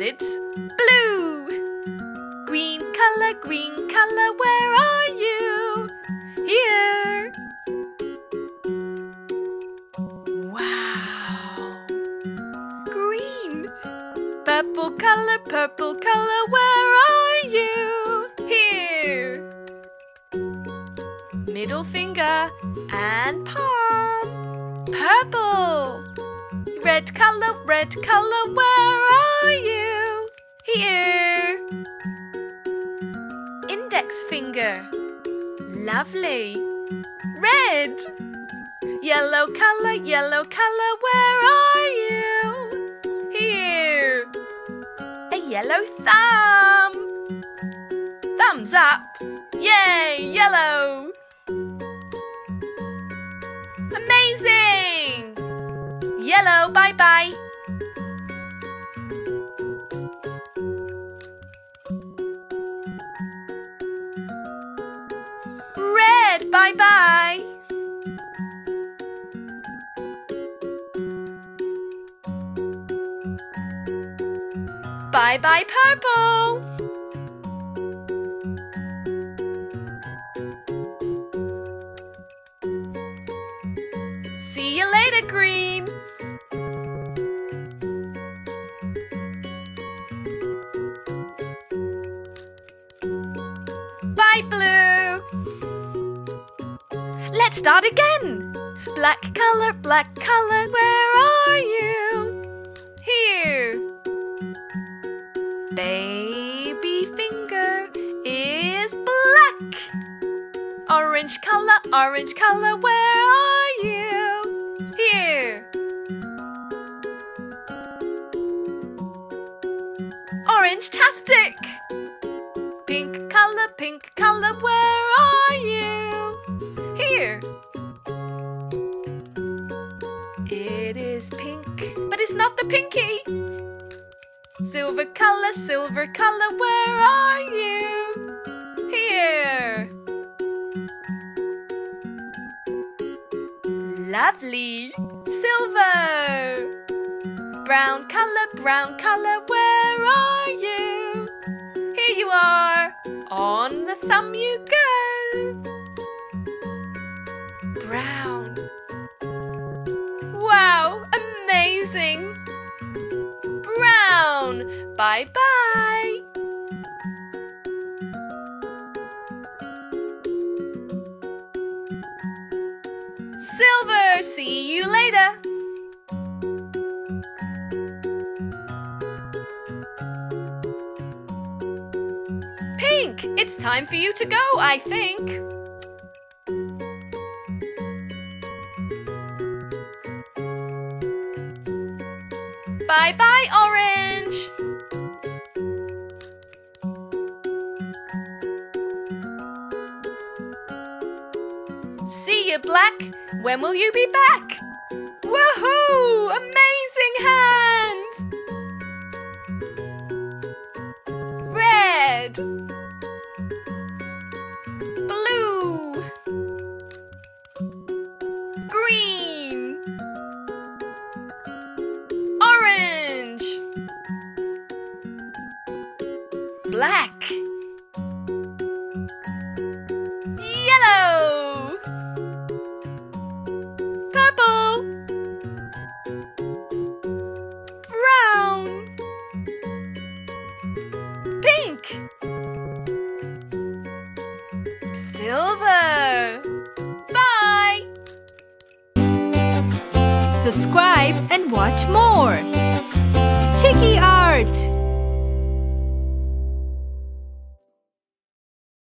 it's blue. Green color, where are you? Here. Wow. Green. Purple color, where are you? Here. Middle finger and palm. Purple. Red color, where are you? Here. Index finger. Lovely. Red. Yellow color, where are you? Here. A yellow thumb. Thumbs up. Yay, yellow. Amazing. Yellow, bye-bye. Red, bye-bye. Bye-bye, purple. See you later, green. Bye, blue. Let's start again. Black color, where are you? Here. Baby finger is black. Orange color, where are you? Here. Orange-tastic. Pink color, where are you? Here. It is pink, but it's not the pinky. Silver color, where are you? Here. Lovely. Silver. Brown color, where are you? Here you are. On the thumb you go. Brown. Wow, amazing. Brown. Bye-bye. Silver, see you later. Pink, it's time for you to go, I think. Bye-bye, orange. See you, black. When will you be back? Woohoo! Amazing hands! Red. Blue. Green. Orange. Black. Yellow. Purple. Brown. Pink. Silver. Bye. Subscribe and watch more. Chiki Art.